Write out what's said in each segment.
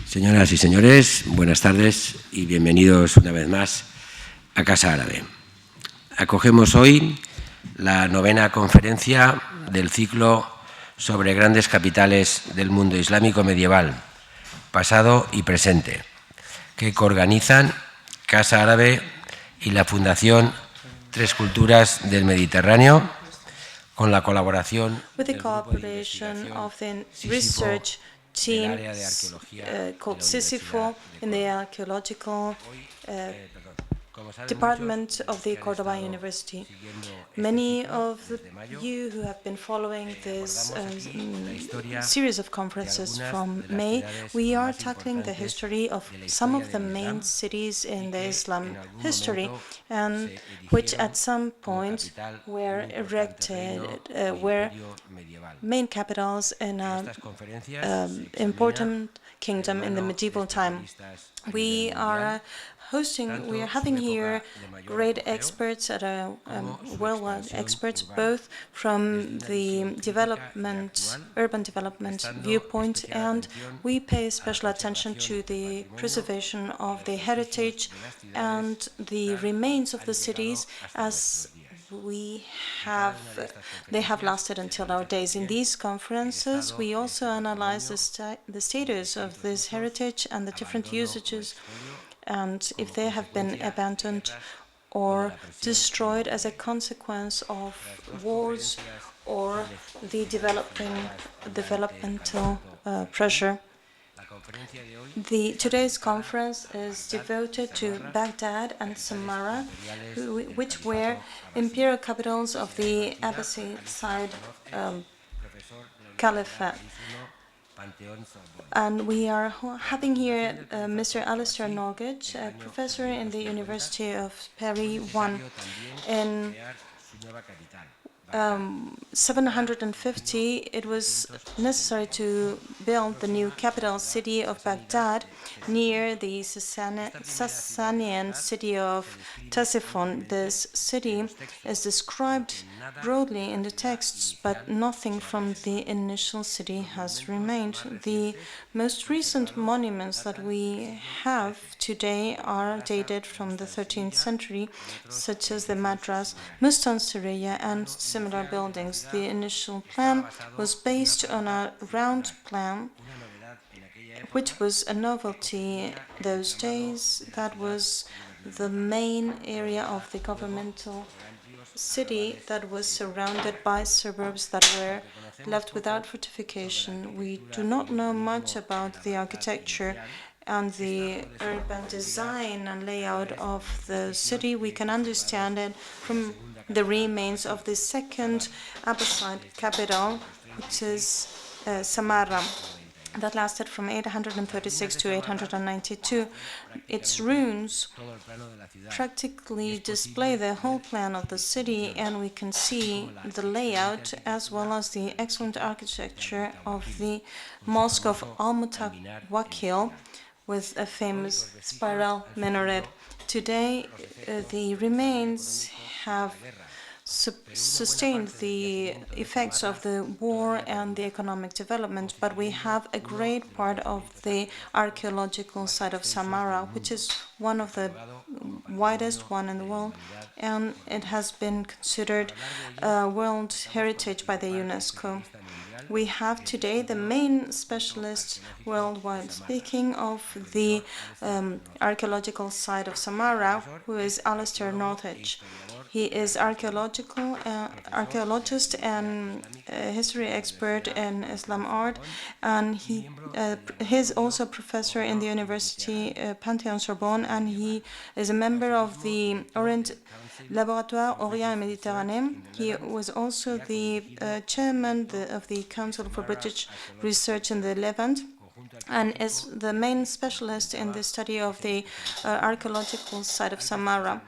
Señoras y señores, buenas tardes y bienvenidos una vez más a Casa Árabe. Acogemos hoy la 9ª conferencia del ciclo sobre grandes capitales del mundo islámico medieval, pasado y presente, que coorganizan Casa Árabe y la Fundación Tres Culturas del Mediterráneo, con la colaboración del grupo de investigación Ctesifonte team called Ctesifonte in the archaeological department of the Cordoba University. Many of you who have been following this series of conferences from May, we are tackling the history of some of the main cities in the Islam history, and which at some point were erected, were main capitals in an important kingdom in the medieval time. We are having here great experts worldwide experts, both from the urban development viewpoint, and we pay special attention to the preservation of the heritage and the remains of the cities as they have lasted until our days. In these conferences, we also analyze the status of this heritage and the different usages, and if they have been abandoned or destroyed as a consequence of wars or the developmental pressure. Today's conference is devoted to Baghdad and Samara, which were imperial capitals of the Abbasid Caliphate. And we are having here Mr. Alistair Norgage, a professor in the University of Paris 1. In 750, it was necessary to build the new capital city of Baghdad near the Sassanid city of Ctesifonte. This city is described broadly in the texts, but nothing from the initial city has remained. The most recent monuments that we have today are dated from the 13th century, such as the Madrasa Mustansiriyya and similar buildings. The initial plan was based on a round plan, which was a novelty those days. That was the main area of the governmental city that was surrounded by suburbs that were left without fortification. We do not know much about the architecture and the urban design and layout of the city. We can understand it from the remains of the second Abbasid capital, which is Samara, that lasted from 836 to 892. Its ruins practically display the whole plan of the city, and we can see the layout as well as the excellent architecture of the Mosque of Al-Mutawakkil with a famous spiral minaret. Today, the remains have sustained the effects of the war and the economic development, but we have a great part of the archaeological site of Samara, which is one of the widest one in the world, and it has been considered World Heritage by the UNESCO. We have today the main specialist worldwide speaking of the archaeological site of Samara, who is Alistair Norgage. He is archaeologist and history expert in Islam art, and he is also a professor in the University Panthéon-Sorbonne, and he is a member of the Orient Laboratoire Orient et Méditerranée. He was also the chairman of the Council for British Research in the Levant, and is the main specialist in the study of the archaeological site of Samara.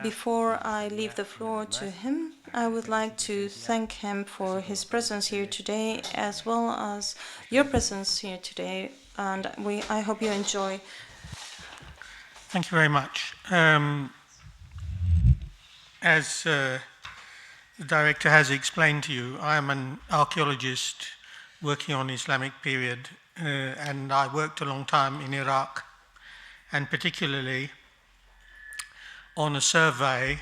Before I leave the floor to him, I would like to thank him for his presence here today, as well as your presence here today, and I hope you enjoy. Thank you very much. As the director has explained to you, I am an archaeologist working on Islamic period and I worked a long time in Iraq, and particularly on a survey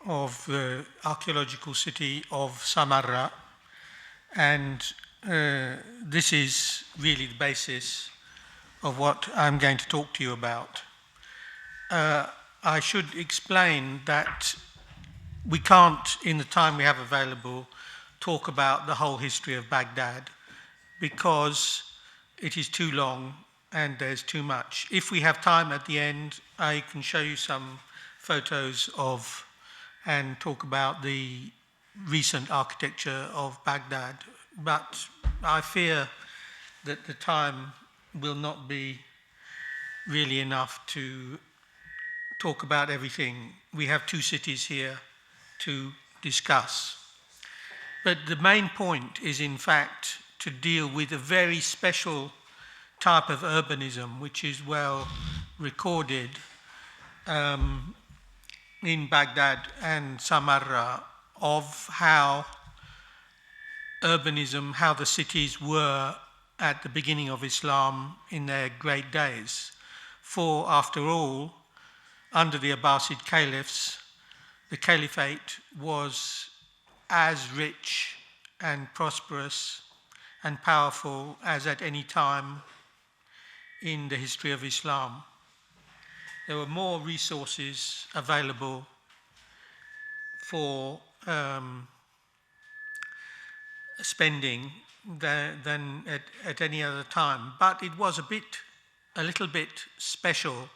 of the archaeological city of Samarra, and this is really the basis of what I'm going to talk to you about. I should explain that we can't, in the time we have available, talk about the whole history of Baghdad because it is too long and there's too much. If we have time at the end, I can show you some photos of and talk about the recent architecture of Baghdad, but I fear that the time will not be really enough to talk about everything. We have two cities here to discuss. But the main point is, in fact, to deal with a very special type of urbanism, which is well recorded in Baghdad and Samarra, of how urbanism, how the cities were at the beginning of Islam in their great days. For, after all, under the Abbasid Caliphs, the Caliphate was as rich and prosperous and powerful as at any time in the history of Islam. There were more resources available for spending than at any other time, but it was a little bit special,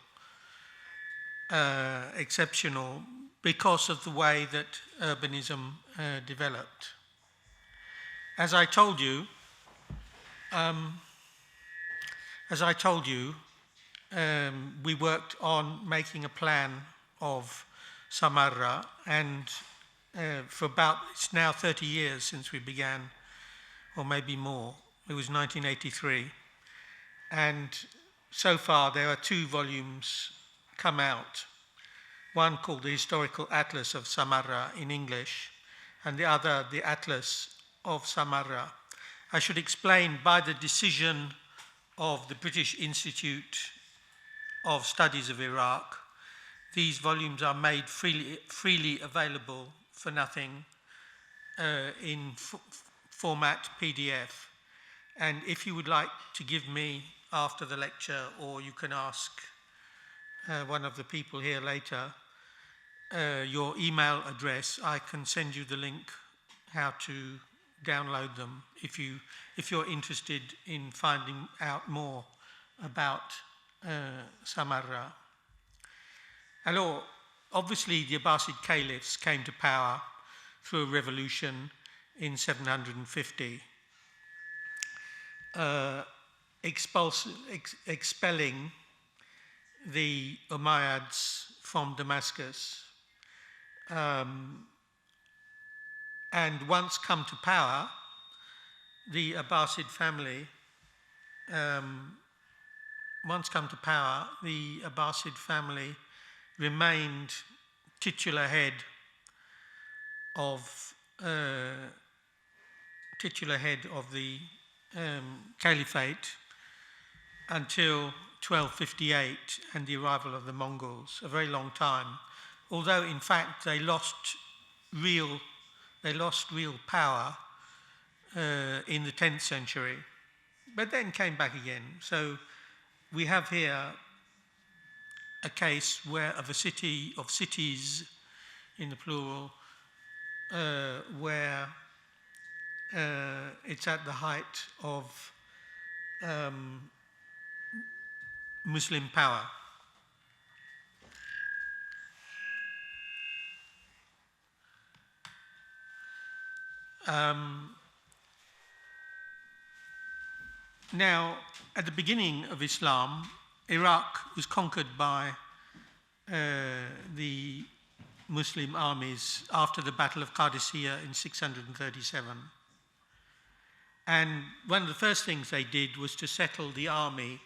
exceptional, because of the way that urbanism developed. As I told you, we worked on making a plan of Samarra, and for about, it's now 30 years since we began, or maybe more. It was 1983. And so far there are 2 volumes come out. One called the Historical Atlas of Samarra in English, and the other, the Atlas of Samarra. I should explain, by the decision of the British Institute of Studies of Iraq, these volumes are made freely available for nothing in format PDF. And if you would like to give me after the lecture, or you can ask one of the people here later, your email address, I can send you the link how to download them if you're interested in finding out more about Samarra. Alors, obviously the Abbasid Caliphs came to power through a revolution in 750, expelling the Umayyads from Damascus. And once come to power, the Abbasid family, remained titular head of the Caliphate until 1258 and the arrival of the Mongols, a very long time. Although in fact they lost real power in the 10th century, but then came back again. So we have here a case of a city, of cities in the plural, where it's at the height of Muslim power. Now, at the beginning of Islam, Iraq was conquered by the Muslim armies after the Battle of Cardassia in 637. And one of the first things they did was to settle the army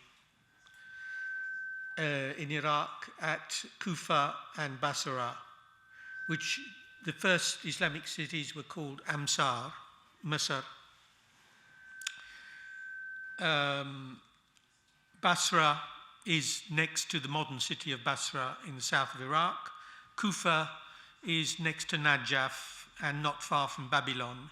in Iraq at Kufa and Basra, which the first Islamic cities were called Masr. Basra is next to the modern city of Basra in the south of Iraq. Kufa is next to Najaf and not far from Babylon.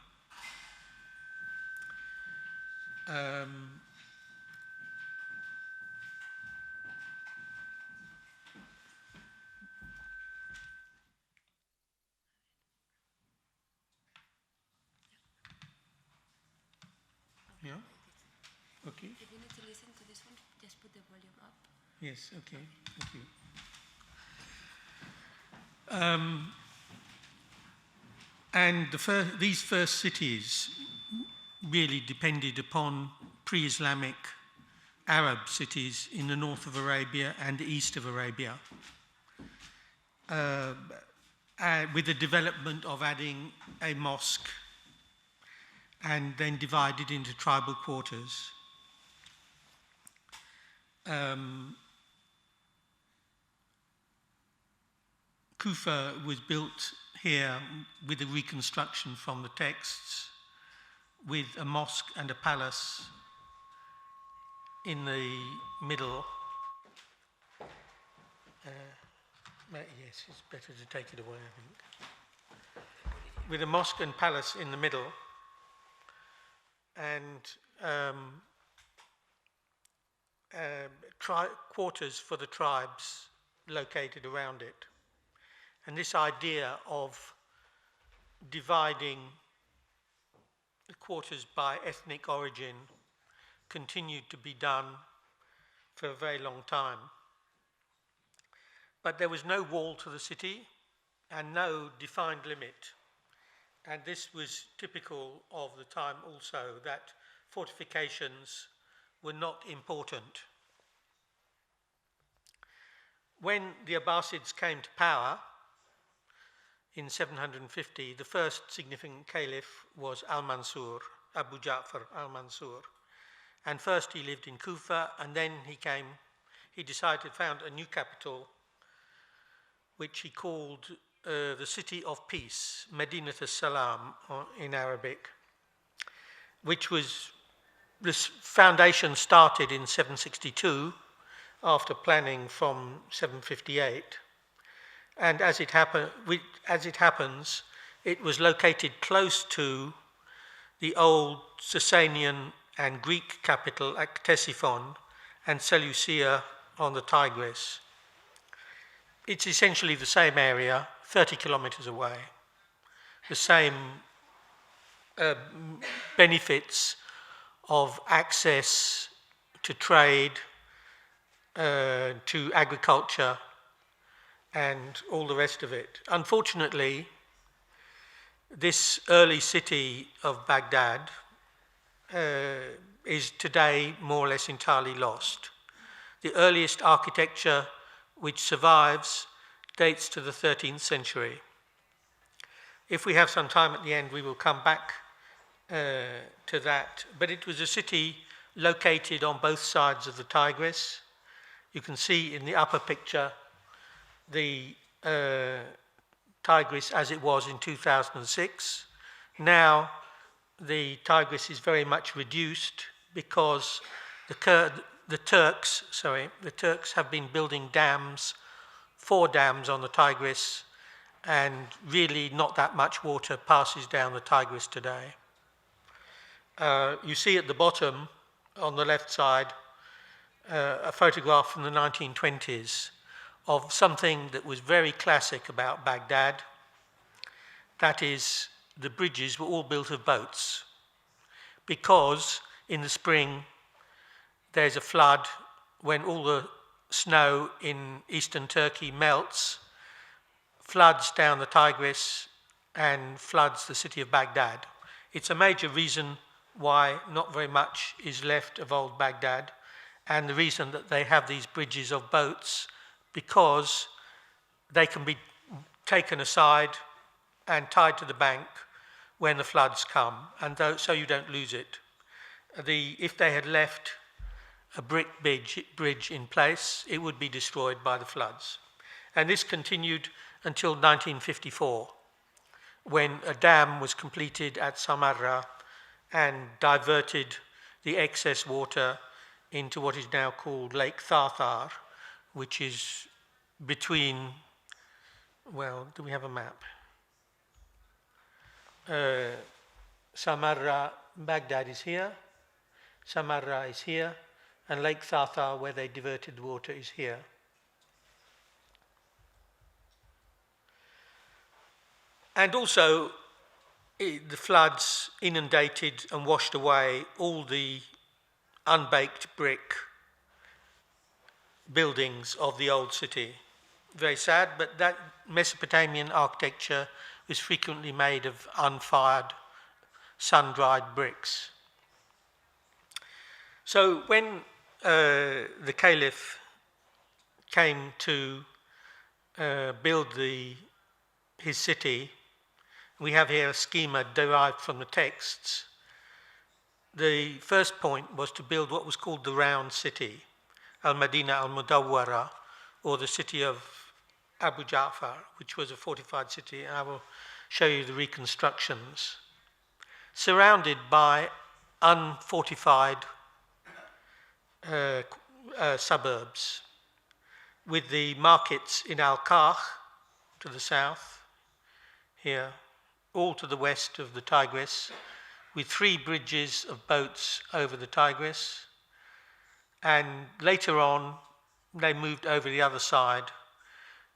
Yeah? Okay. If you need to listen to this one, just put the volume up. Yes, okay, thank you. And these first cities really depended upon pre-Islamic Arab cities in the north of Arabia and the east of Arabia, with the development of adding a mosque and then divided into tribal quarters. Kufa was built here with a reconstruction from the texts, with a mosque and a palace in the middle. Yes, it's better to take it away, I think. With a mosque and palace in the middle, and quarters for the tribes located around it. And this idea of dividing the quarters by ethnic origin continued to be done for a very long time. But there was no wall to the city and no defined limit. And this was typical of the time also, that fortifications were not important. When the Abbasids came to power in 750, the first significant caliph was Al-Mansur, Abu Ja'far al-Mansur. And first he lived in Kufa, and then he decided to found a new capital, which he called the City of Peace, Medinat al-Salam in Arabic, which was, this foundation started in 762 after planning from 758. And as it happens, it was located close to the old Sassanian and Greek capital at Ctesifonte and Seleucia on the Tigris. It's essentially the same area, 30 kilometers away. The same benefits of access to trade, to agriculture, and all the rest of it. Unfortunately, this early city of Baghdad is today more or less entirely lost. The earliest architecture which survives dates to the 13th century. If we have some time at the end, we will come back to that. But it was a city located on both sides of the Tigris. You can see in the upper picture the Tigris as it was in 2006. Now the Tigris is very much reduced because the Turks have been building dams, 4 dams on the Tigris, and really not that much water passes down the Tigris today. You see at the bottom on the left side a photograph from the 1920s of something that was very classic about Baghdad. That is, the bridges were all built of boats, because in the spring there's a flood when all the snow in eastern Turkey melts, floods down the Tigris and floods the city of Baghdad. It's a major reason why not very much is left of old Baghdad, and the reason that they have these bridges of boats, because they can be taken aside and tied to the bank when the floods come, and so you don't lose it. If they had left a brick bridge in place, it would be destroyed by the floods. And this continued until 1954, when a dam was completed at Samarra and diverted the excess water into what is now called Lake Tharthar, which is between, well, do we have a map? Samarra, Baghdad is here, Samarra is here, and Lake Tharthar, where they diverted the water, is here. And also, the floods inundated and washed away all the unbaked brick buildings of the old city. Very sad, but that Mesopotamian architecture was frequently made of unfired, sun-dried bricks. So when the Caliph came to build his city, we have here a schema derived from the texts. The first point was to build what was called the round city, Al-Madina al-Mudawwara, or the city of Abu Ja'far, which was a fortified city, and I will show you the reconstructions. Surrounded by unfortified suburbs, with the markets in Al-Kahf to the south, here, all to the west of the Tigris, with 3 bridges of boats over the Tigris, and later on they moved over the other side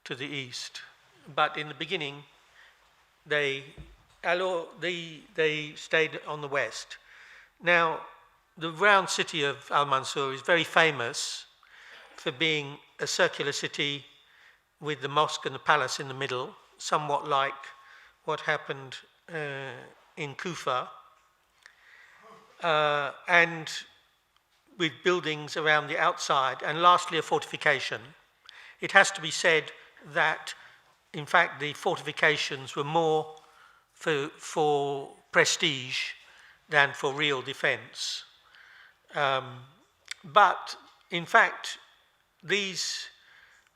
to the east. But in the beginning, they stayed on the west. Now, the round city of Al-Mansur is very famous for being a circular city with the mosque and the palace in the middle, somewhat like what happened in Kufa, and with buildings around the outside, and lastly a fortification. It has to be said that, in fact, the fortifications were more for prestige than for real defense. But, in fact, these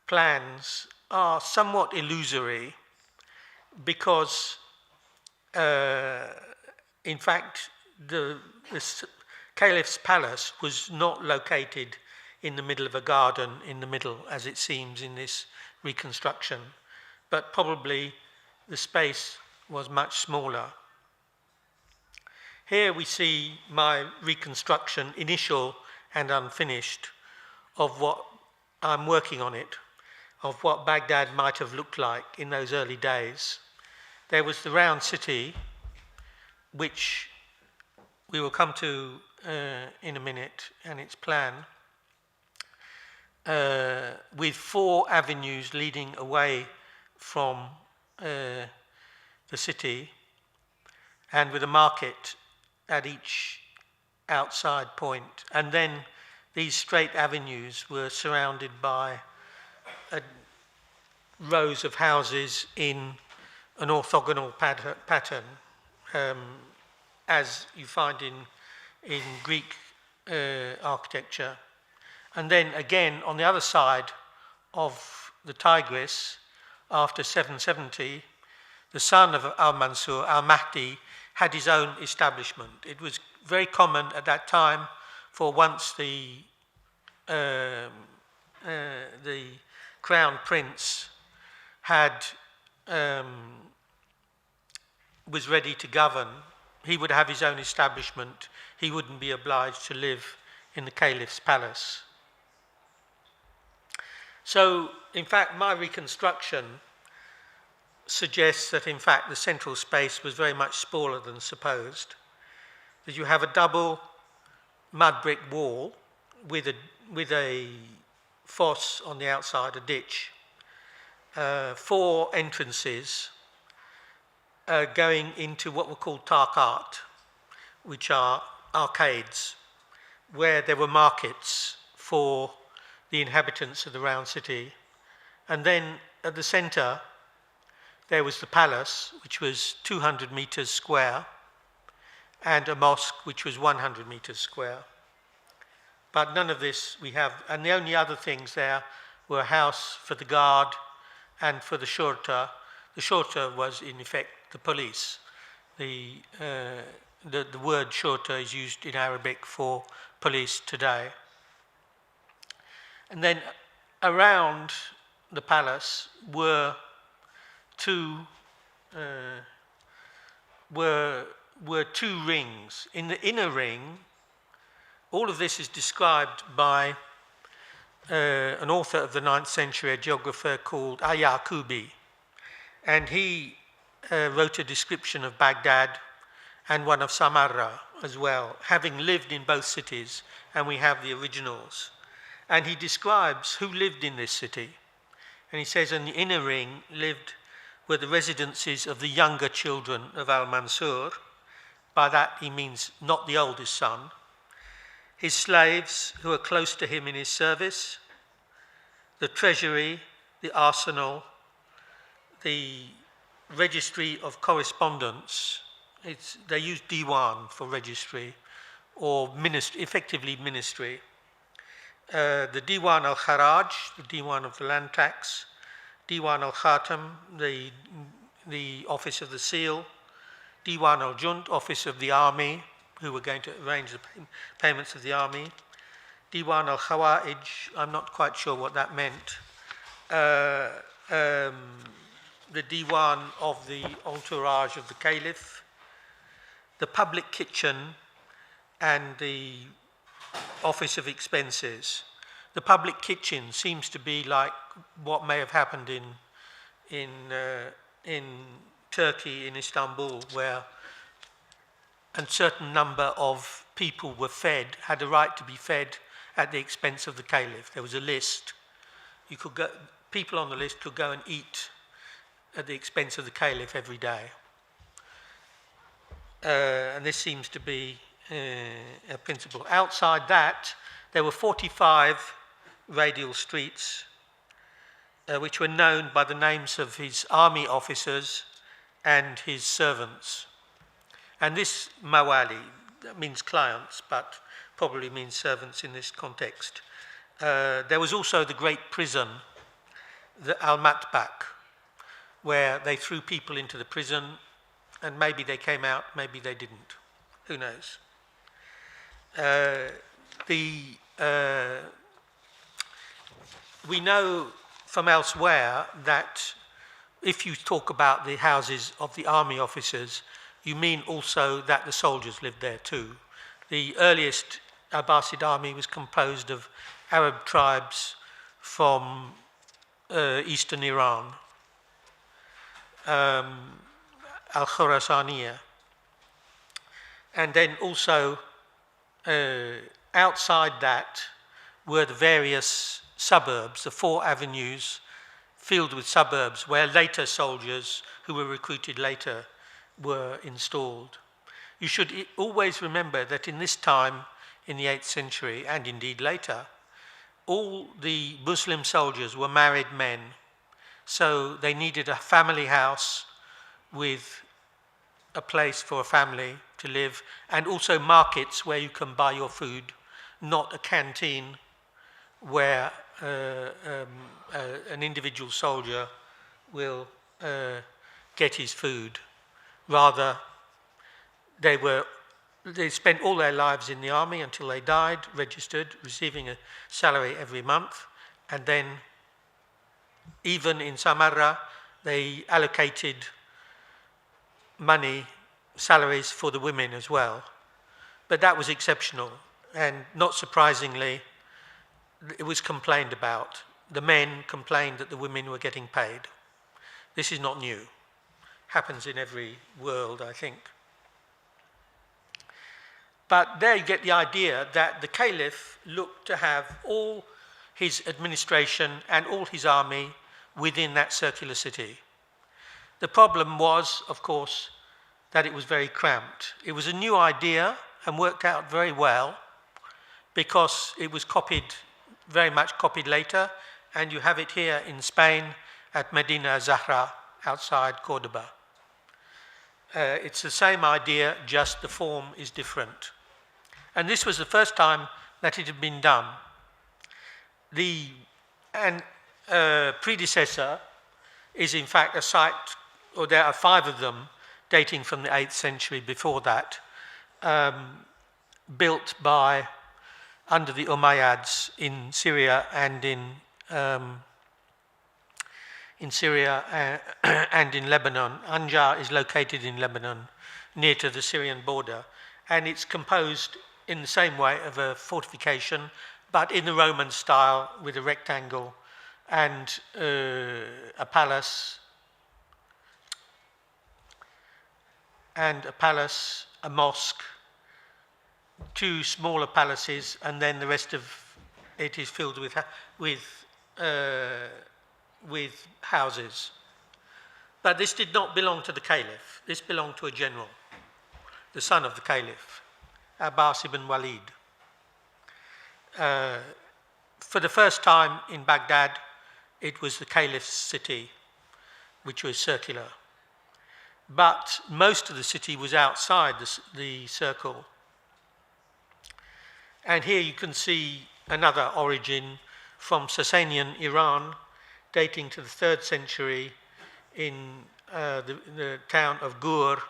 plans are somewhat illusory because, in fact, the Caliph's palace was not located in the middle of a garden in the middle, as it seems in this reconstruction, but probably the space was much smaller. Here we see my reconstruction, initial and unfinished, of what I'm working on it, of what Baghdad might have looked like in those early days. There was the round city, which we will come to in a minute, and its plan, with 4 avenues leading away from the city, and with a market at each outside point. And then these straight avenues were surrounded by rows of houses in an orthogonal pattern, as you find in Greek architecture. And then again, on the other side of the Tigris, after 770, the son of Al-Mansur, Al-Mahdi, had his own establishment. It was very common at that time for once the crown prince was ready to govern, he would have his own establishment. He wouldn't be obliged to live in the Caliph's palace. So, in fact, my reconstruction suggests that, in fact, the central space was very much smaller than supposed. That you have a double mud brick wall with a fosse on the outside, a ditch, 4 entrances going into what were called tarqat, which are arcades, where there were markets for the inhabitants of the round city. And then at the center, there was the palace, which was 200 meters square, and a mosque, which was 100 meters square. But none of this we have, and the only other things there were a house for the guard and for the shurta. The shurta was, in effect, the police, the the word shurta is used in Arabic for police today. And then around the palace were two rings. In the inner ring, all of this is described by an author of the 9th century, a geographer called Ayaqubi. And he wrote a description of Baghdad and one of Samarra as well, having lived in both cities, and we have the originals. And he describes who lived in this city. And he says in the inner ring were the residences of the younger children of Al-Mansur. By that he means not the oldest son. His slaves who are close to him in his service, the treasury, the arsenal, the registry of correspondence. They use diwan for registry, or effectively ministry. The Diwan al-Kharaj, the Diwan of the land tax, Diwan al-Khatam, the office of the seal, Diwan al-Junt, office of the army, who were going to arrange the payments of the army, Diwan al-Khawa'ij, I'm not quite sure what that meant, the Diwan of the entourage of the Caliph, the public kitchen, and the office of expenses. The public kitchen seems to be like what may have happened in Turkey, in Istanbul, where a certain number of people were fed, had a right to be fed at the expense of the caliph. There was a list. People on the list could go and eat at the expense of the caliph every day. And this seems to be a principle. Outside that, there were 45 radial streets, which were known by the names of his army officers and his servants. And this mawali, that means clients, but probably means servants in this context. There was also the great prison, the Al-Matbak, where they threw people into the prison, and maybe they came out, maybe they didn't. Who knows? We know from elsewhere that if you talk about the houses of the army officers, you mean also that the soldiers lived there too. The earliest Abbasid army was composed of Arab tribes from eastern Iran, Al-Khurasaniya. And then also outside that were the various suburbs, the 4 avenues filled with suburbs where later soldiers who were recruited later were installed. You should always remember that in this time, in the 8th century, and indeed later, all the Muslim soldiers were married men. So they needed a family house with a place for a family to live, and also markets where you can buy your food, not a canteen where an individual soldier will get his food. Rather, they spent all their lives in the army until they died, registered, receiving a salary every month, and then even in Samarra, they allocated money, salaries for the women as well. But that was exceptional, and not surprisingly, it was complained about. The men complained that the women were getting paid. This is not new. Happens in every world, I think. But there you get the idea that the caliph looked to have all his administration and all his army within that circular city. The problem was, of course, that it was very cramped. It was a new idea and worked out very well because it was very much copied later, and you have it here in Spain at Medina Zahra outside Cordoba. It's the same idea, just the form is different. And this was the first time that it had been done. The predecessor is in fact a site, or there are 5 of them dating from the 8th century before that. built under the Umayyads in Syria and in Syria and in Lebanon. Anjar is located in Lebanon, near to the Syrian border, and it's composed in the same way of a fortification, but in the Roman style with a rectangle and a palace, a mosque, two smaller palaces, and then the rest of it is filled with houses. But this did not belong to the caliph. This belonged to a general, the son of the caliph, Abbas ibn Walid. For the first time in Baghdad, it was the caliph's city, which was circular. But most of the city was outside the circle. And here you can see another origin from Sasanian Iran, dating to the 3rd century in the town of Gur,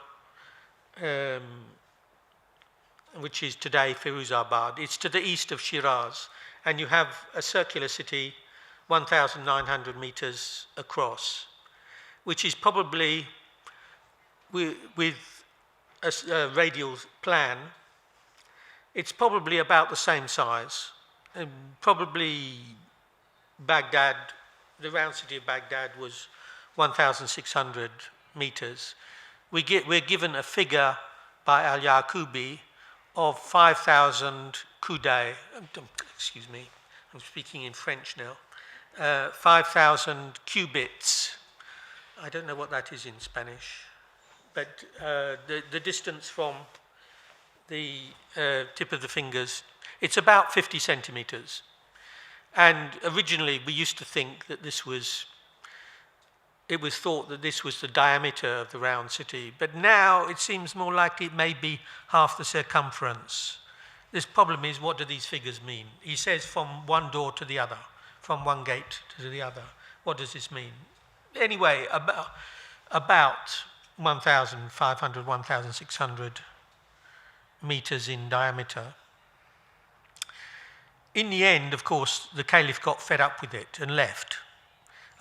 which is today Firuzabad. It's to the east of Shiraz, and you have a circular city 1,900 meters across, which is probably, with a radial plan, it's probably about the same size. Probably Baghdad, the round city of Baghdad was 1,600 meters. We're given a figure by Al-Yaqubi of 5,000 coude. Excuse me, I'm speaking in French now. 5,000 cubits. I don't know what that is in Spanish, but the distance from the tip of the fingers, it's about 50 centimeters. And originally we used to think that it was thought that this was the diameter of the round city, but now it seems more likely it may be half the circumference. This problem is, what do these figures mean? He says from one door to the other, from one gate to the other. What does this mean? Anyway, about 1,500, 1,600 meters in diameter. In the end, of course, the caliph got fed up with it and left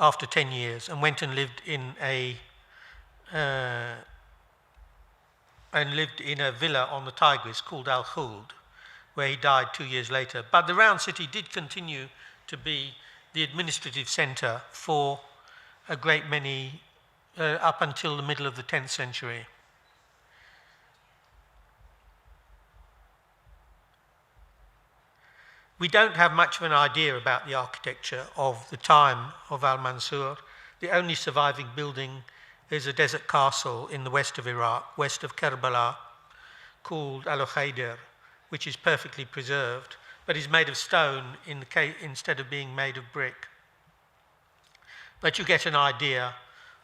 after 10 years and went and lived in a villa on the Tigris called Al-Khuld, where he died 2 years later. But the round city did continue to be the administrative center for a great many, up until the middle of the 10th century. We don't have much of an idea about the architecture of the time of Al-Mansur. The only surviving building is a desert castle in the west of Iraq, west of Karbala, called Al-Khayder, which is perfectly preserved, but is made of stone instead of being made of brick. But you get an idea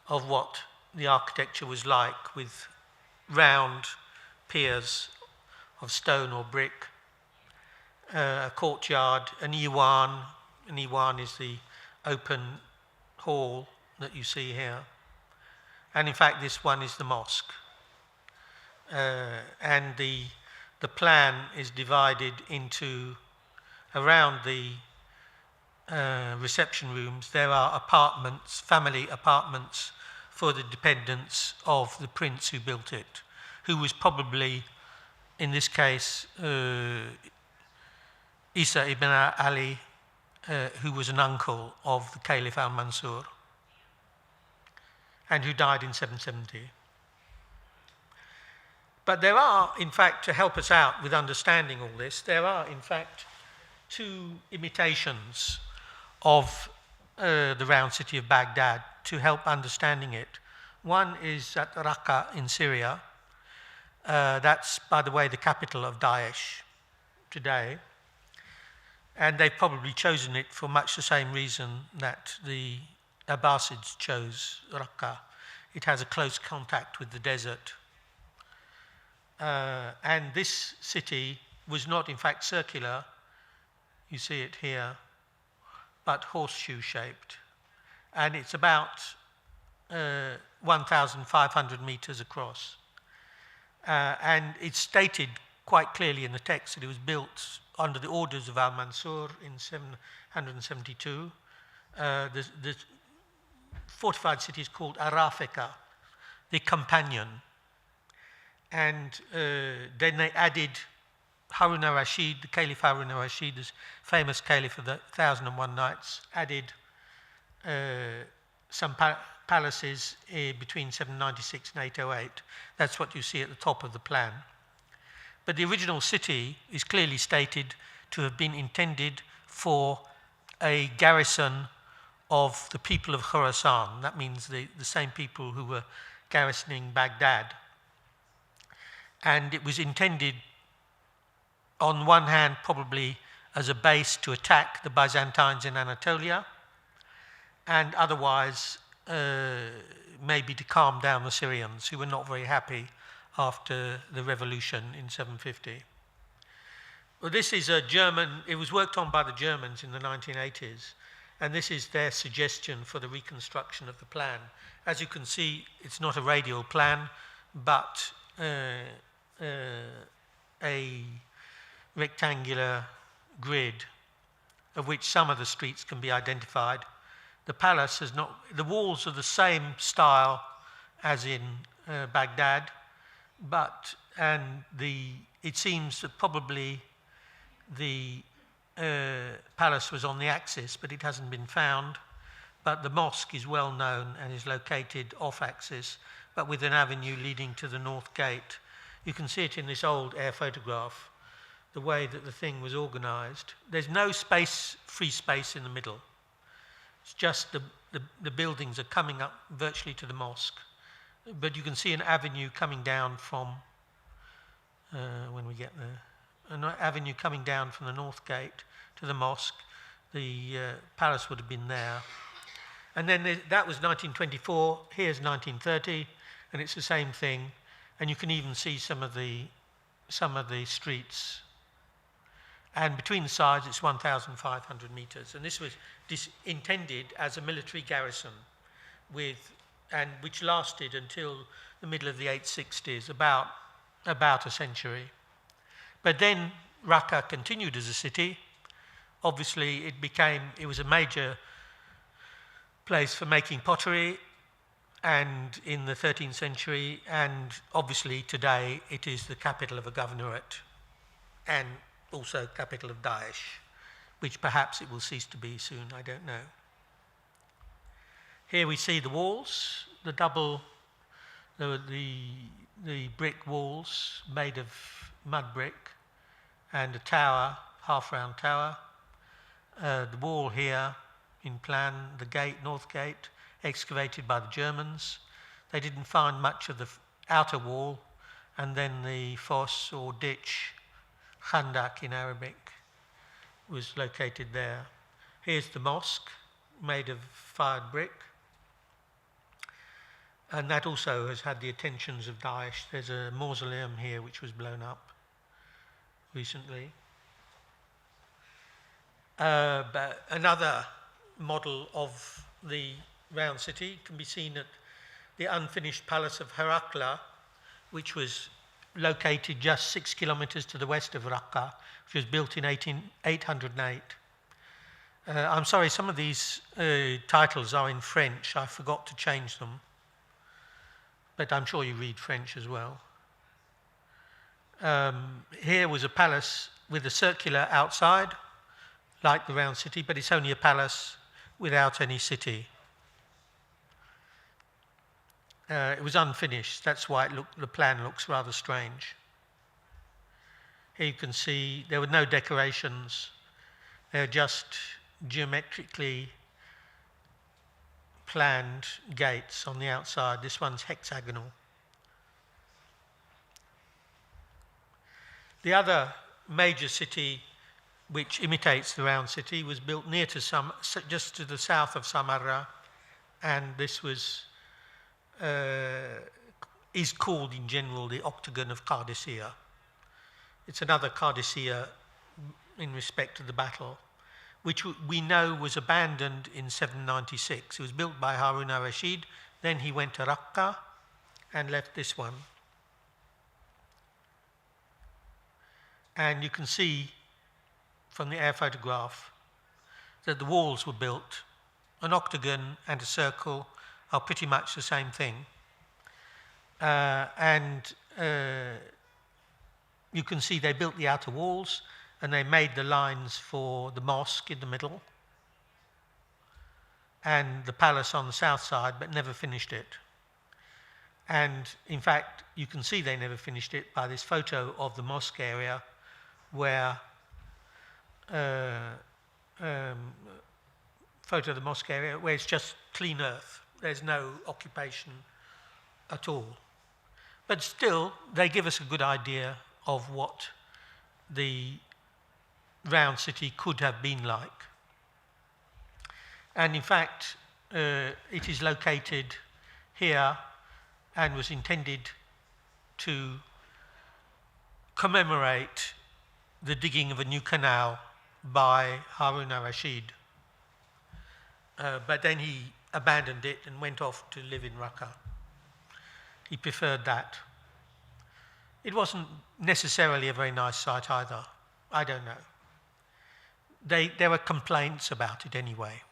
of what the architecture was like, with round piers of stone or brick, a courtyard, an iwan. An iwan is the open hall that you see here. And in fact, this one is the mosque. And the plan is divided into, around the reception rooms, there are apartments, family apartments for the dependents of the prince who built it, who was probably, in this case, Isa ibn Ali, who was an uncle of the Caliph al-Mansur, and who died in 770. But there are, in fact, to help us out with understanding all this, there are, in fact, two imitations of the round city of Baghdad to help understanding it. One is at Raqqa in Syria. That's, by the way, the capital of Daesh today. And they've probably chosen it for much the same reason that the Abbasids chose Raqqa. It has a close contact with the desert. And this city was not, in fact, circular. You see it here, but horseshoe-shaped. And it's about 1,500 meters across. and it's stated quite clearly in the text that it was built under the orders of Al-Mansur in 772. The fortified city is called Arafika, the companion. And then they added Harun al-Rashid, the Caliph Harun al-Rashid, the famous Caliph of the 1001 Nights, added some palaces between 796 and 808. That's what you see at the top of the plan. But the original city is clearly stated to have been intended for a garrison of the people of Khorasan. That means the same people who were garrisoning Baghdad. And it was intended, on one hand, probably as a base to attack the Byzantines in Anatolia, and otherwise maybe to calm down the Syrians, who were not very happy after the revolution in 750. Well, this is a German, it was worked on by the Germans in the 1980s, and this is their suggestion for the reconstruction of the plan. As you can see, it's not a radial plan, but a rectangular grid of which some of the streets can be identified. The palace is not, the walls are the same style as in Baghdad, but, it seems that probably the palace was on the axis, but it hasn't been found. But the mosque is well known and is located off axis, but with an avenue leading to the north gate. You can see it in this old air photograph, the way that the thing was organized. There's no space, free space in the middle. It's just the buildings are coming up virtually to the mosque. But you can see an avenue coming down from, when we get there, an avenue coming down from the north gate to the mosque. The palace would have been there. And then that was 1924, here's 1930, and it's the same thing. And you can even see some of the streets. And between the sides, it's 1,500 meters. And this was intended as a military garrison which lasted until the middle of the 860s, about a century. But then Raqqa continued as a city. Obviously, it was a major place for making pottery, and in the 13th century, and obviously today it is the capital of a governorate, and also capital of Daesh, which perhaps it will cease to be soon, I don't know. Here we see the walls, the brick walls made of mud brick, and a tower, half-round tower. The wall here in plan, the gate, north gate, excavated by the Germans. They didn't find much of the outer wall, and then the fosse or ditch, khandak in Arabic, was located there. Here's the mosque, made of fired brick. And that also has had the attentions of Daesh. There's a mausoleum here which was blown up recently. But another model of the round city can be seen at the unfinished palace of Herakla, which was located just 6 kilometers to the west of Raqqa, which was built in 808. I'm sorry, some of these titles are in French. I forgot to change them. But I'm sure you read French as well. Here was a palace with a circular outside, like the round city, but it's only a palace without any city. It was unfinished. That's why the plan looks rather strange. Here you can see there were no decorations. They were just geometrically planned gates on the outside. This one's hexagonal. The other major city which imitates the round city was built near to just to the south of Samarra, and this is called in general the Octagon of Cardassia. It's another Cardassia in respect to the battle, which we know was abandoned in 796. It was built by Harun al-Rashid, then he went to Raqqa and left this one. And you can see from the air photograph that the walls were built. An octagon and a circle are pretty much the same thing. You can see they built the outer walls and they made the lines for the mosque in the middle and the palace on the south side, but never finished it. And in fact, you can see they never finished it by this photo of the mosque area where photo of the mosque area where it's just clean earth. There's no occupation at all. But still, they give us a good idea of what the round city could have been like. And in fact, it is located here and was intended to commemorate the digging of a new canal by Harun al-Rashid. But then he abandoned it and went off to live in Raqqa. He preferred that. It wasn't necessarily a very nice site either. I don't know. There were complaints about it anyway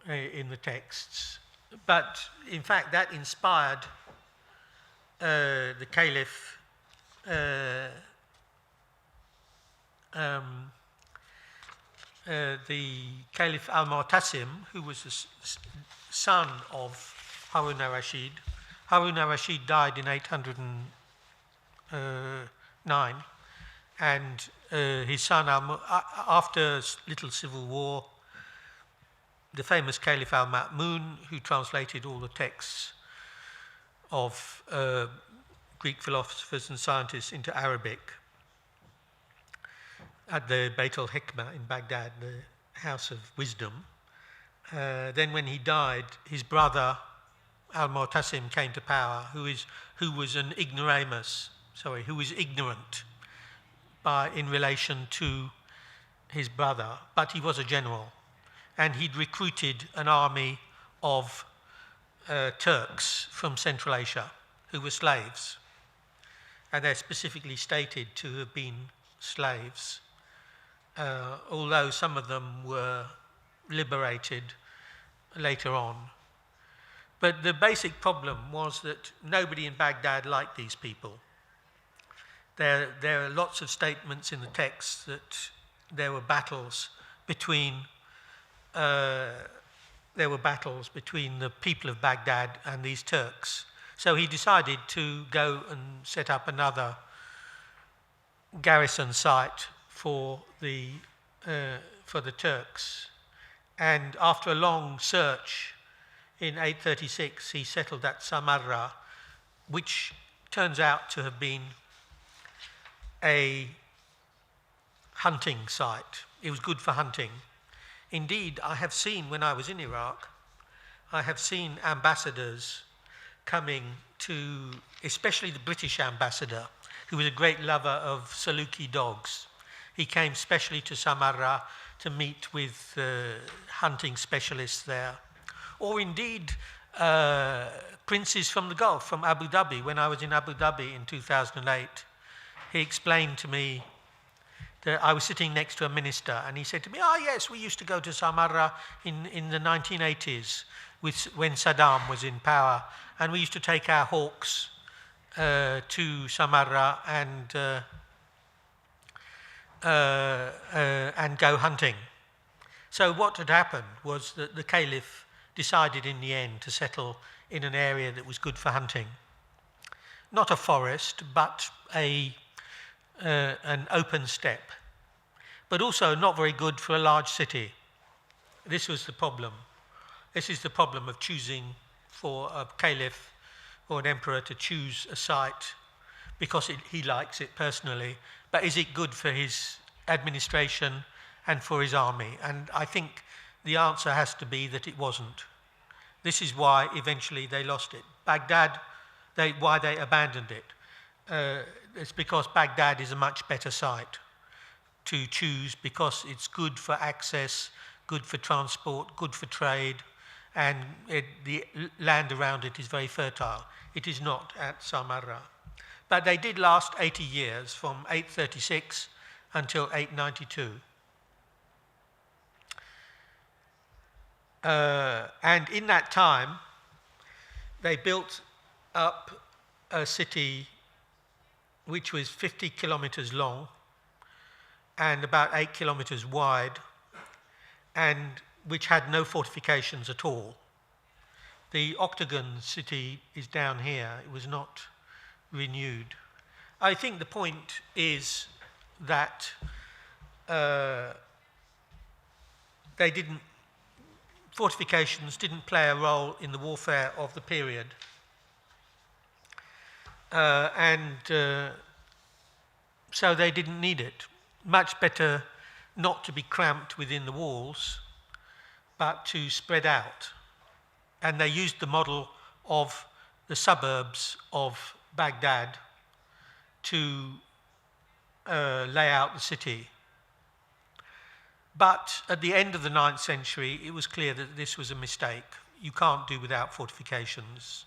in the texts. But in fact, that inspired the Caliph Al-Mu'tasim, who was the son of Harun al-Rashid. Harun al-Rashid died in 809, and his son, after little civil war, the famous Caliph al-Ma'mun, who translated all the texts of Greek philosophers and scientists into Arabic at the Beit al-Hikmah in Baghdad, the House of Wisdom. Then when he died, his brother Al-Mu'tasim came to power, who was an ignoramus, who was ignorant in relation to his brother, but he was a general. And he'd recruited an army of Turks from Central Asia who were slaves. And they're specifically stated to have been slaves, although some of them were liberated later on. But the basic problem was that nobody in Baghdad liked these people. There are lots of statements in the text that there were battles between the people of Baghdad and these Turks. So he decided to go and set up another garrison site for the Turks. And after a long search, in 836, he settled at Samarra, which turns out to have been a hunting site. It was good for hunting. Indeed, I have seen, when I was in Iraq, I have seen ambassadors coming to, especially the British ambassador, who was a great lover of Saluki dogs. He came specially to Samarra to meet with hunting specialists there. Or indeed, princes from the Gulf, from Abu Dhabi. When I was in Abu Dhabi in 2008, he explained to me that I was sitting next to a minister, and he said to me, yes, we used to go to Samarra in the 1980s when Saddam was in power, and we used to take our hawks to Samarra and go hunting. So what had happened was that the Caliph decided in the end to settle in an area that was good for hunting. Not a forest, but an open steppe, but also not very good for a large city. This was the problem. This is the problem of choosing for a caliph or an emperor to choose a site because he likes it personally, but is it good for his administration and for his army? And I think the answer has to be that it wasn't. This is why eventually they lost it. Baghdad, why they abandoned it. It's because Baghdad is a much better site to choose because it's good for access, good for transport, good for trade, and the land around it is very fertile. It is not at Samarra. But they did last 80 years, from 836 until 892. And in that time, they built up a city which was 50 kilometers long and about 8 kilometers wide, and which had no fortifications at all. The Octagon city is down here. It was not renewed. I think the point is that fortifications didn't play a role in the warfare of the period. So they didn't need it. Much better not to be cramped within the walls, but to spread out. And they used the model of the suburbs of Baghdad to lay out the city. But at the end of the 9th century, it was clear that this was a mistake. You can't do without fortifications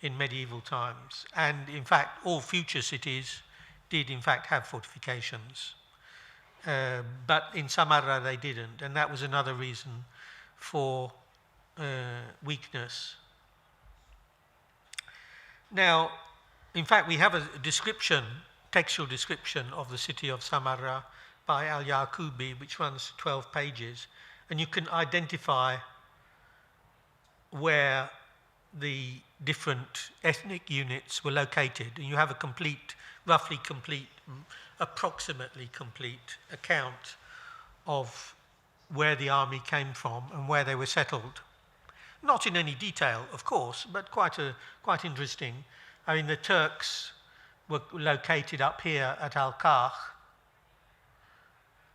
in medieval times. And in fact, all future cities did in fact have fortifications. But in Samarra they didn't, and that was another reason for weakness. Now, in fact, we have a description, textual description of the city of Samarra by Al-Yaqubi, which runs 12 pages, and you can identify where the different ethnic units were located, and you have a complete, roughly complete, approximately complete account of where the army came from and where they were settled. Not in any detail, of course, but quite interesting. I mean, the Turks were located up here at Al-Kahf,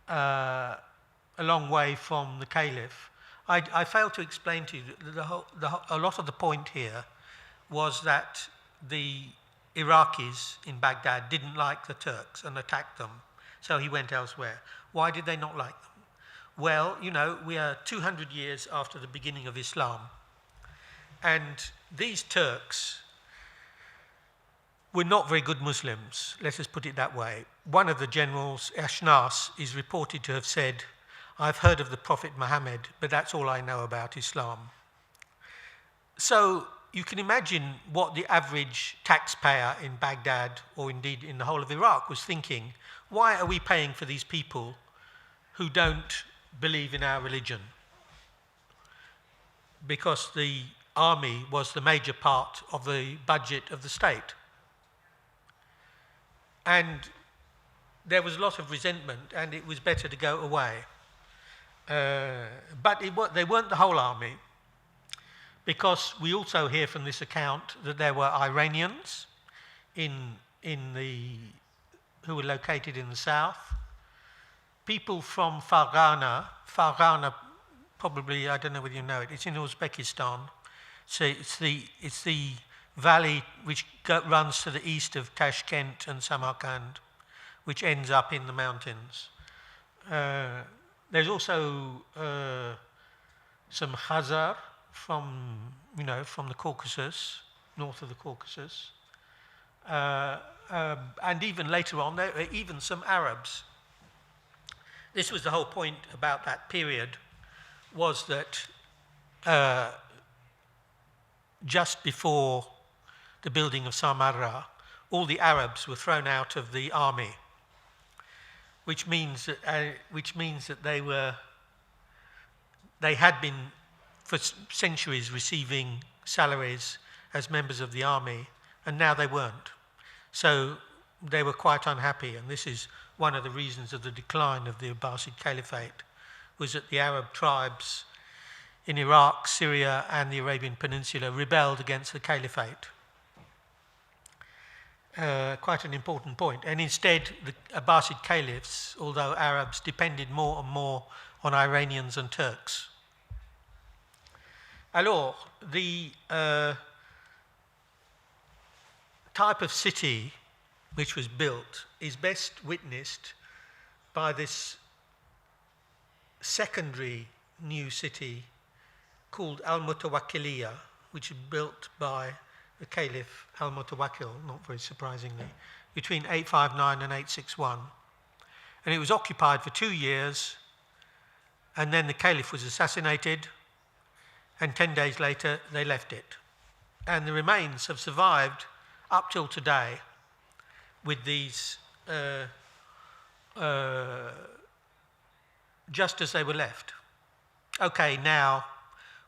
a long way from the Caliph. I failed to explain to you that a lot of the point here was that the Iraqis in Baghdad didn't like the Turks and attacked them, so he went elsewhere. Why did they not like them? Well, you know, we are 200 years after the beginning of Islam, and these Turks were not very good Muslims, let us put it that way. One of the generals, Ashnas, is reported to have said, "I've heard of the Prophet Muhammad, but that's all I know about Islam." So you can imagine what the average taxpayer in Baghdad, or indeed in the whole of Iraq, was thinking. Why are we paying for these people who don't believe in our religion? Because the army was the major part of the budget of the state. And there was a lot of resentment, and it was better to go away. But they weren't the whole army, because we also hear from this account that there were Iranians who were located in the south, people from Fargana, probably, I don't know whether you know it, it's in Uzbekistan. So it's the valley which runs to the east of Tashkent and Samarkand, which ends up in the mountains. There's also some Khazar from the Caucasus, north of the Caucasus. And even later on, there were even some Arabs. This was the whole point about that period, was that just before the building of Samarra, all the Arabs were thrown out of the army, which means that they had been for centuries receiving salaries as members of the army, and now they weren't. So they were quite unhappy, and this is one of the reasons of the decline of the Abbasid Caliphate, was that the Arab tribes in Iraq, Syria, and the Arabian Peninsula rebelled against the Caliphate. Quite an important point. And instead, the Abbasid caliphs, although Arabs, depended more and more on Iranians and Turks. Alors, the type of city which was built is best witnessed by this secondary new city called Al-Mutawakkiliyya, which is built by the Caliph Al-Mutawakkil, not very surprisingly, between 859 and 861. And it was occupied for 2 years, and then the Caliph was assassinated, and 10 days later they left it. And the remains have survived up till today with these just as they were left. Okay, now,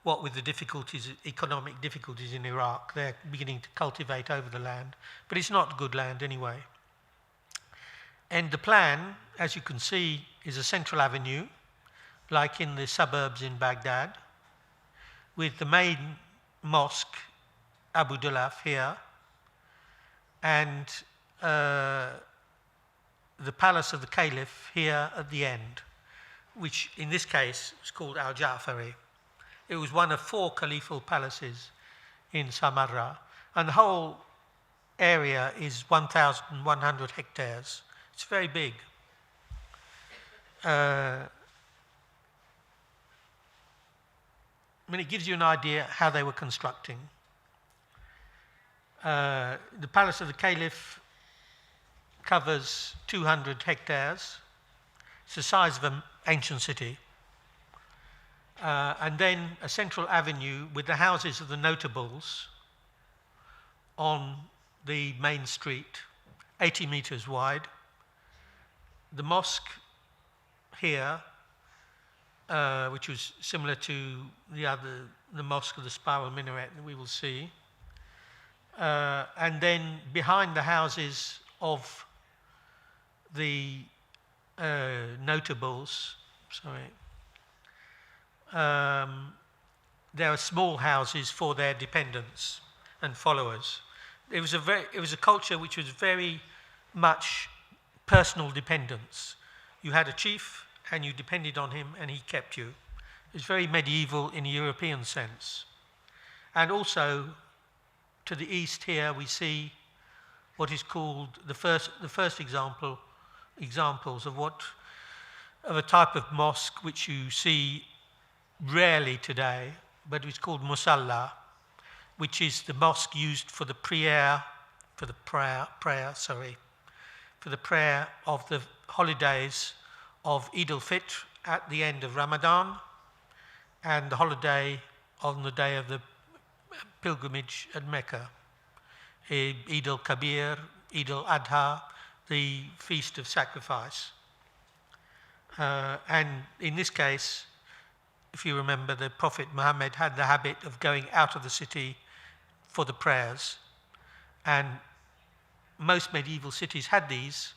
what with the difficulties, economic difficulties in Iraq, they're beginning to cultivate over the land, but it's not good land anyway. And the plan, as you can see, is a central avenue, like in the suburbs in Baghdad, with the main mosque, Abu Dulaf, here, and the palace of the Caliph here at the end, which in this case was called Al-Ja'fari. It was one of 4 caliphal palaces in Samarra, and the whole area is 1,100 hectares. It's very big. I mean, it gives you an idea how they were constructing. The palace of the Caliph covers 200 hectares. It's the size of an ancient city. And then a central avenue with the houses of the notables on the main street, 80 meters wide. The mosque here, which was similar to the mosque of the spiral minaret that we will see. And then behind the houses of the notables, there are small houses for their dependents and followers. It was a culture which was very much personal dependence. You had a chief and you depended on him and he kept you. It was very medieval in a European sense. And also to the east here we see what is called the first examples of a type of mosque which you see rarely today, but it's called Musalla, which is the mosque used for the prayer of the holidays of Eid al-Fitr at the end of Ramadan, and the holiday on the day of the pilgrimage at Mecca, Eid al-Kabir, Eid al-Adha, the feast of sacrifice. And in this case, if you remember, the Prophet Muhammad had the habit of going out of the city for the prayers, and most medieval cities had these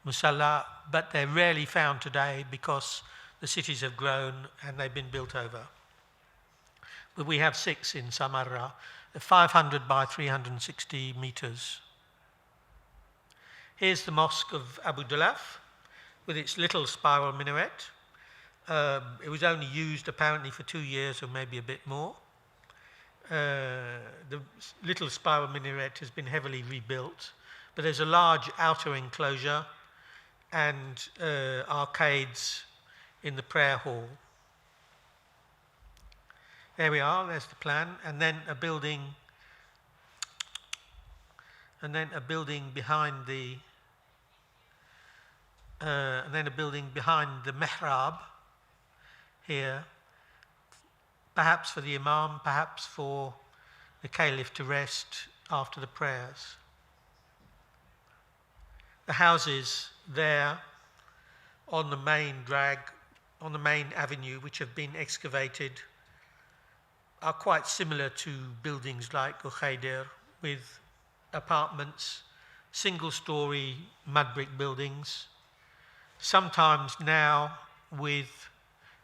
musalla, but they're rarely found today because the cities have grown and they've been built over. But we have 6 in Samarra, 500 by 360 meters. Here's the mosque of Abu Dulaf with its little spiral minaret. It was only used apparently for 2 years or maybe a bit more. The little spiral minaret has been heavily rebuilt, but there's a large outer enclosure and arcades in the prayer hall. There we are, there's the plan, and then a building behind the mihrab here, perhaps for the imam, perhaps for the caliph to rest after the prayers. The houses there on the main avenue, which have been excavated, are quite similar to buildings like Ukhaydir, with apartments, single-story mud brick buildings, sometimes now with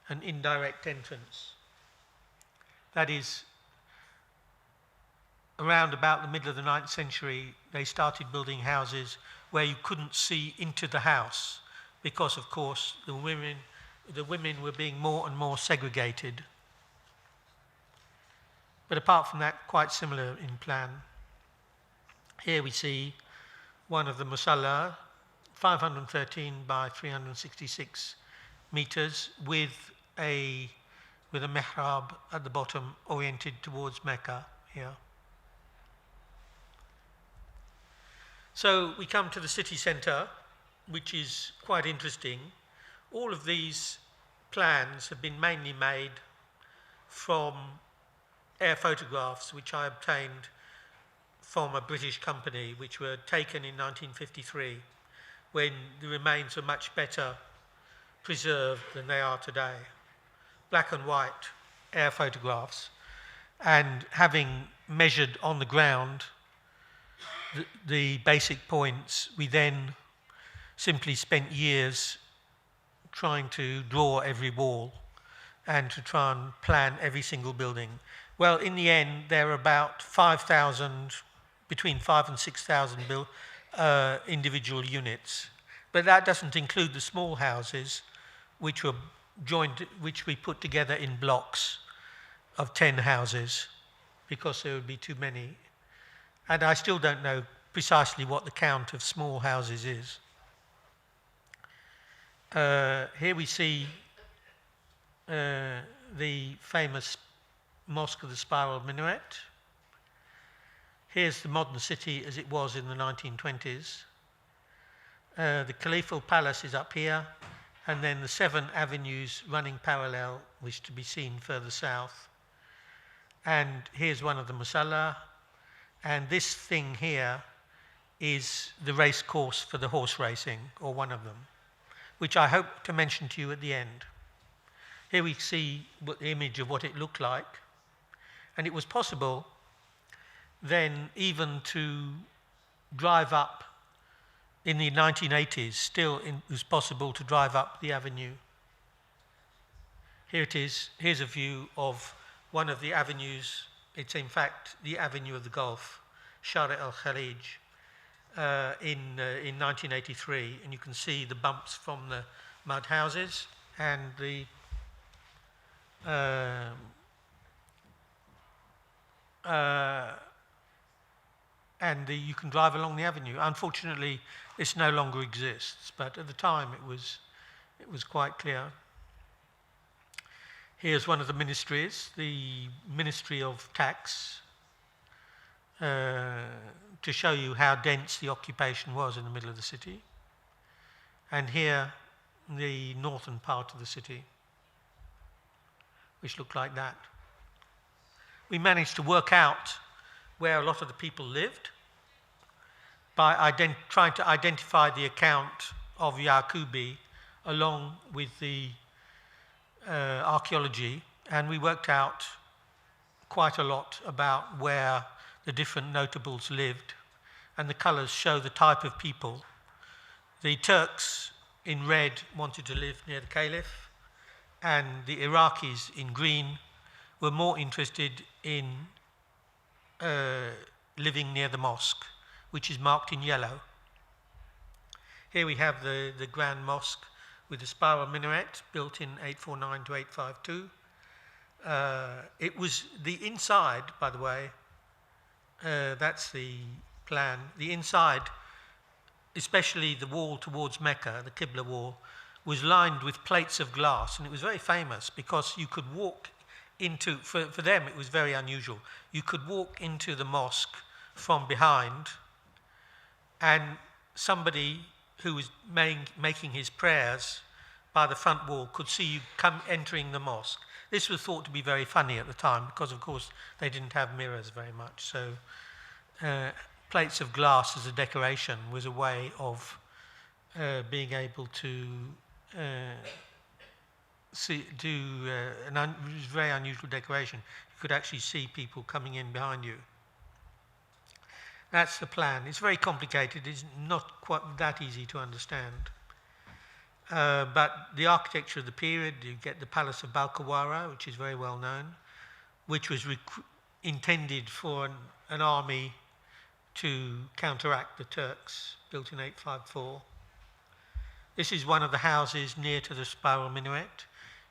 an indirect entrance. That is, around about the middle of the 9th century, they started building houses where you couldn't see into the house because, of course, the women were being more and more segregated. But apart from that, quite similar in plan. Here we see one of the musalla, 513 by 366 meters, with a mihrab at the bottom oriented towards Mecca here. So we come to the city centre, which is quite interesting. All of these plans have been mainly made from air photographs, which I obtained from a British company, which were taken in 1953, when the remains were much better preserved than they are today. Black and white air photographs. And having measured on the ground the basic points, we then simply spent years trying to draw every wall and to try and plan every single building. Well, in the end, there are about 5,000, between 5,000 and 6,000 individual units. But that doesn't include the small houses, which were joined, which we put together in blocks of 10 houses, because there would be too many. And I still don't know precisely what the count of small houses is. Here we see the famous Mosque of the Spiral Minaret. Here's the modern city as it was in the 1920s. The Caliphal Palace is up here, and then the 7 avenues running parallel, which to be seen further south. And here's one of the musalla, and this thing here is the race course for the horse racing, or one of them, which I hope to mention to you at the end. Here we see the image of what it looked like, and it was possible then even to drive up in the 1980s, still it was possible to drive up the avenue. Here it is. Here's a view of one of the avenues. It's in fact the Avenue of the Gulf, Shari al-Khalij, in 1983. And you can see the bumps from the mud houses and the you can drive along the avenue. Unfortunately, this no longer exists, but at the time it was quite clear. Here's one of the ministries, the Ministry of Tax, to show you how dense the occupation was in the middle of the city. And here, the northern part of the city, which looked like that. We managed to work out where a lot of the people lived by trying to identify the account of Yaqubi along with the archaeology, and we worked out quite a lot about where the different notables lived, and the colours show the type of people. The Turks in red wanted to live near the Caliph, and the Iraqis in green were more interested in living near the mosque, which is marked in yellow. Here we have the Grand Mosque with the spiral minaret, built in 849 to 852. It was the inside, by the way, that's the plan. The inside, especially the wall towards Mecca, the Qibla wall, was lined with plates of glass, and it was very famous because you could walk into, for them it was very unusual, you could walk into the mosque from behind, and somebody who was making his prayers by the front wall could see you entering the mosque. This was thought to be very funny at the time because, of course, they didn't have mirrors very much. So plates of glass as a decoration was a way of being able to very unusual decoration. You could actually see people coming in behind you. That's the plan. It's very complicated. It's not quite that easy to understand. But the architecture of the period, you get the Palace of Bal Kawara, which is very well known, which was intended for an army to counteract the Turks, built in 854. This is one of the houses near to the spiral minaret.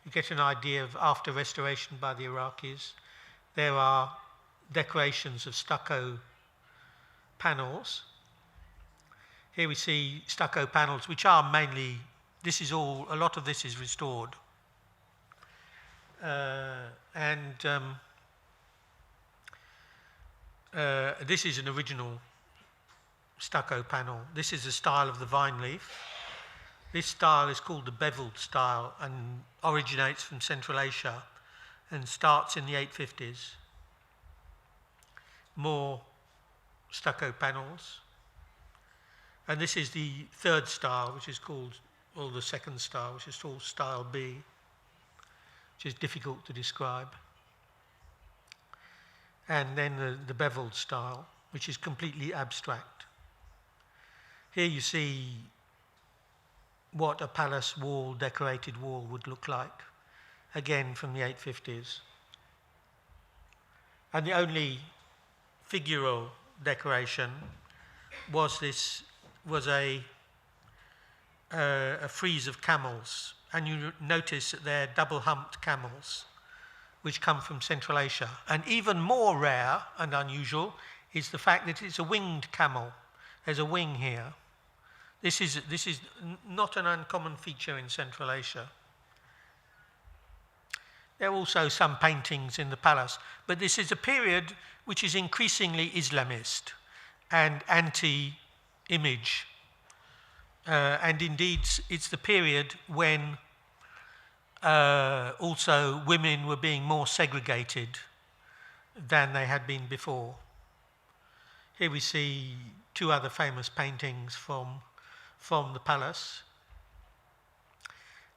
You get an idea of after restoration by the Iraqis. There are decorations of stucco panels. Here we see stucco panels, which are mainly, a lot of this is restored. This is an original stucco panel. This is the style of the vine leaf. This style is called the Beveled Style and originates from Central Asia and starts in the 850s. More stucco panels. And this is the third style, which is called, or the second style, which is called Style B, which is difficult to describe. And then the Beveled Style, which is completely abstract. Here you see what a palace wall, decorated wall, would look like, again from the 850s. And the only figural decoration was a frieze of camels, and you notice that they're double-humped camels, which come from Central Asia. And even more rare and unusual is the fact that it's a winged camel. There's a wing here. This is not an uncommon feature in Central Asia. There are also some paintings in the palace, but this is a period which is increasingly Islamist and anti-image. And indeed, it's the period when also women were being more segregated than they had been before. Here we see two other famous paintings from the palace.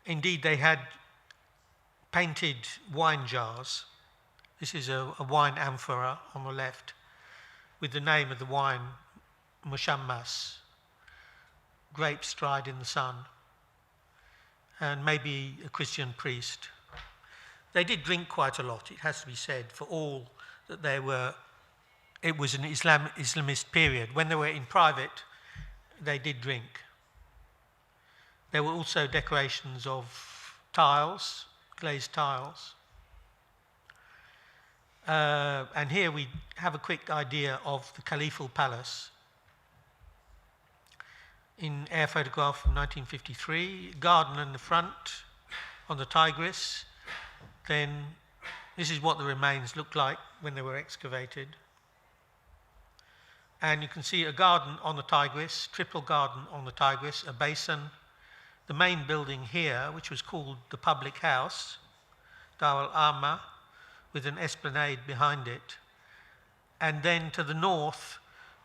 Indeed, they had painted wine jars. This is a wine amphora on the left with the name of the wine, Mushammas, grapes dried in the sun, and maybe a Christian priest. They did drink quite a lot, it has to be said, for all that they were. It was an Islamist period. When they were in private, they did drink. There were also decorations of tiles, glazed tiles. And here we have a quick idea of the Caliphal Palace. In air photograph from 1953, garden in the front on the Tigris. Then this is what the remains looked like when they were excavated. And you can see a garden on the Tigris, triple garden on the Tigris, a basin. The main building here, which was called the Public House, Dar al-Amma, with an esplanade behind it. And then to the north,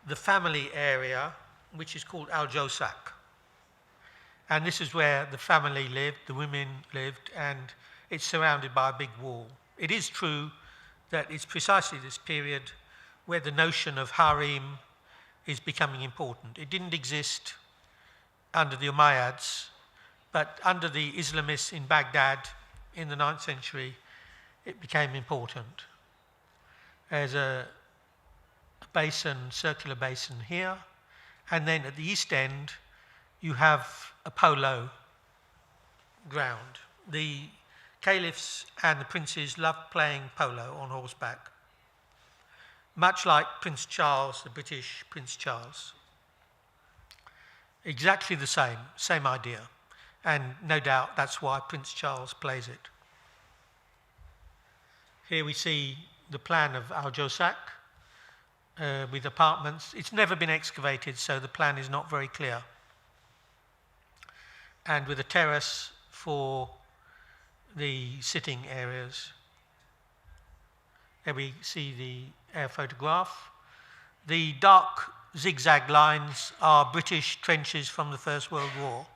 the family area, which is called Al-Josak. And this is where the family lived, the women lived, and it's surrounded by a big wall. It is true that it's precisely this period where the notion of harem is becoming important. It didn't exist under the Umayyads, but under the Islamists in Baghdad in the 9th century, it became important. There's a basin, circular basin here, and then at the east end, you have a polo ground. The caliphs and the princes loved playing polo on horseback, much like Prince Charles, the British Prince Charles. Exactly the same idea. And no doubt that's why Prince Charles plays it. Here we see the plan of Al-Josak with apartments. It's never been excavated, so the plan is not very clear. And with a terrace for the sitting areas. There we see the air photograph. The dark zigzag lines are British trenches from the First World War.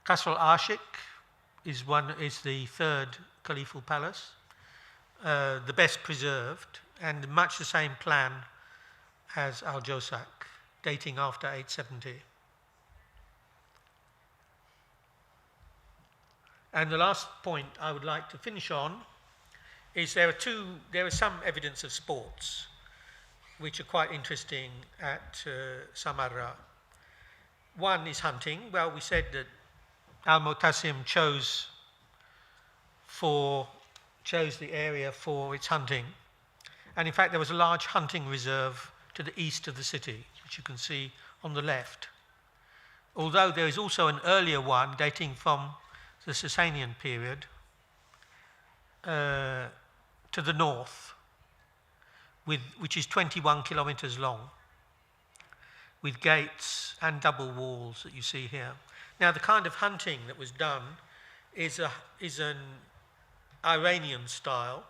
Qasr al-Ashik is the third Caliphal palace, the best preserved, and much the same plan as Al-Josak, dating after 870. And the last point I would like to finish on is there is some evidence of sports which are quite interesting at Samarra. One is hunting. Well, we said that Al-Mu'tasim chose the area for its hunting. And in fact, there was a large hunting reserve to the east of the city, which you can see on the left. Although there is also an earlier one dating from the Sasanian period to the north, which is 21 kilometers long. with gates and double walls that you see here. Now, the kind of hunting that was done is an Iranian style.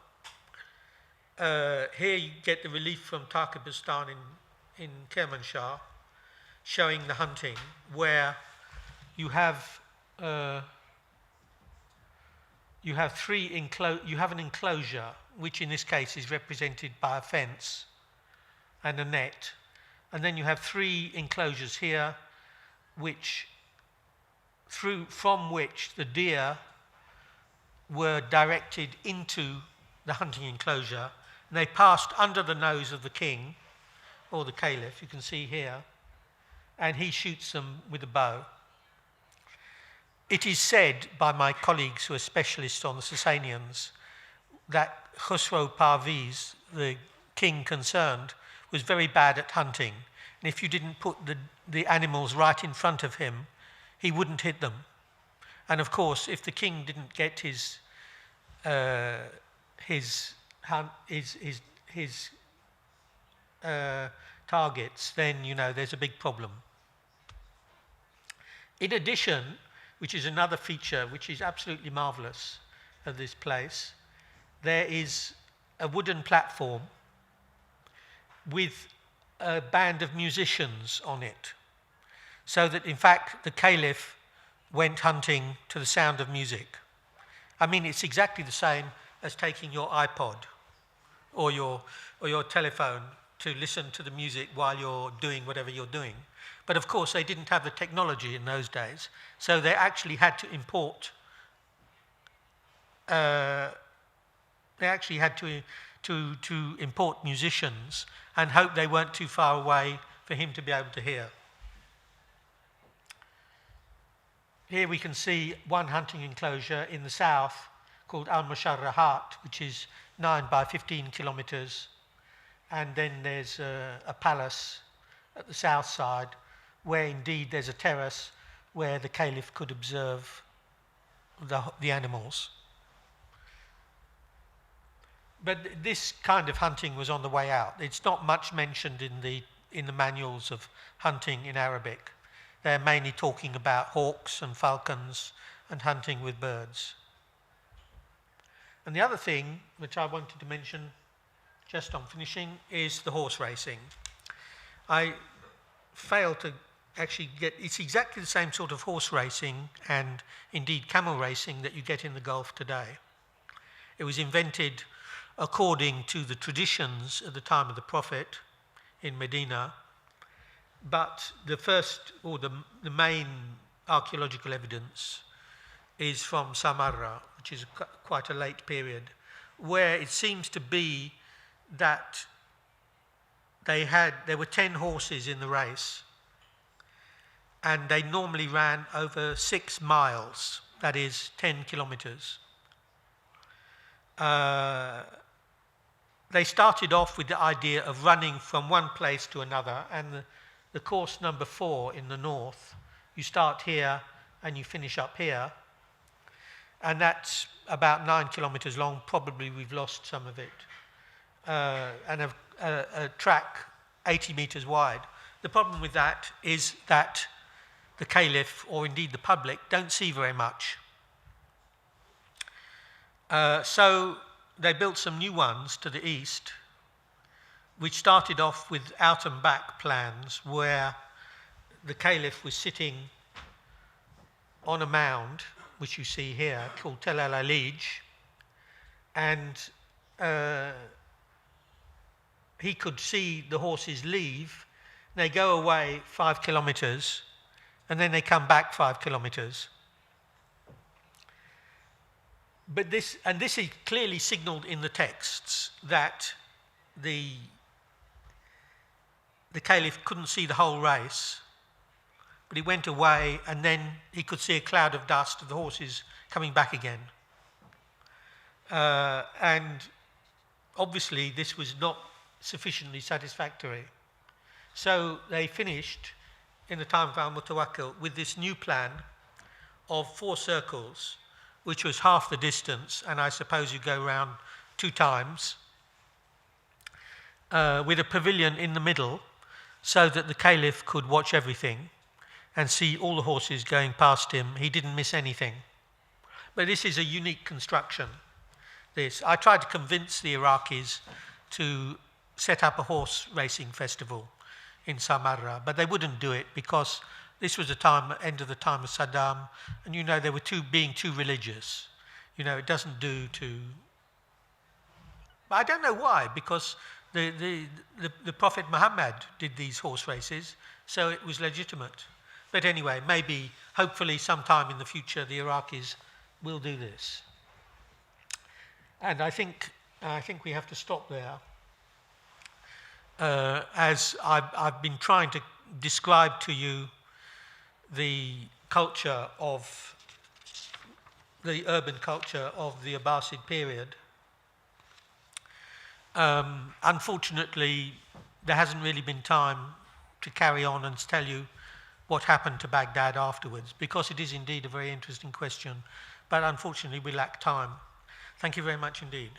Here you get the relief from Turkmenistan in Kermanshah, showing the hunting, where you have an enclosure, which in this case is represented by a fence and a net, and then you have 3 enclosures here, from which the deer were directed into the hunting enclosure, and they passed under the nose of the king or the caliph, you can see here, and he shoots them with a bow. It is said by my colleagues who are specialists on the Sassanians that Khosrow Parviz, the king concerned, was very bad at hunting, and if you didn't put the animals right in front of him, he wouldn't hit them. And of course, if the king didn't get his targets, then there's a big problem. In addition, which is another feature which is absolutely marvelous of this place, there is a wooden platform with a band of musicians on it, so that in fact the caliph went hunting to the sound of music. I mean, it's exactly the same as taking your iPod or your telephone to listen to the music while you're doing whatever you're doing. But of course, they didn't have the technology in those days, so they actually had to import. To import musicians and hope they weren't too far away for him to be able to hear. Here we can see one hunting enclosure in the south called Al-Musharrahat, which is 9 by 15 kilometers. And then there's a palace at the south side, where indeed there's a terrace where the caliph could observe the animals. But this kind of hunting was on the way out. It's not much mentioned in the manuals of hunting in Arabic. They're mainly talking about hawks and falcons and hunting with birds. And the other thing which I wanted to mention, just on finishing, is the horse racing. I failed to actually it's exactly the same sort of horse racing and indeed camel racing that you get in the Gulf today. It was invented according to the traditions at the time of the Prophet in Medina, but the main archaeological evidence is from Samarra, which is quite a late period, where it seems to be that there were 10 horses in the race, and they normally ran over 6 miles, that is 10 kilometers. They started off with the idea of running from one place to another, and the course number 4 in the north, you start here and you finish up here, and that's about 9 kilometers long. Probably we've lost some of it, and a track 80 meters wide. The problem with that is that the caliph, or indeed the public, don't see very much. So they built some new ones to the east, which started off with out and back plans, where the caliph was sitting on a mound, which you see here, called Tel al-Alij, and he could see the horses leave. They go away 5 kilometers, and then they come back 5 kilometers. But this is clearly signaled in the texts, that the caliph couldn't see the whole race, but he went away, and then he could see a cloud of dust of the horses coming back again. And obviously this was not sufficiently satisfactory. So they finished, in the time of Al-Mutawakkil, with this new plan of 4 circles, which was half the distance, and I suppose you go around 2 times, with a pavilion in the middle, so that the Caliph could watch everything and see all the horses going past him. He didn't miss anything. But this is a unique construction. I tried to convince the Iraqis to set up a horse racing festival in Samarra, but they wouldn't do it because this was the end of the time of Saddam, and you know they were being too religious. You know, it doesn't do to. But I don't know why, because the Prophet Muhammad did these horse races, so it was legitimate. But anyway, maybe, hopefully, sometime in the future, the Iraqis will do this. And I think we have to stop there. As I've been trying to describe to you the culture of the urban culture of the Abbasid period. Unfortunately, there hasn't really been time to carry on and tell you what happened to Baghdad afterwards, because it is indeed a very interesting question, but unfortunately we lack time. Thank you very much indeed.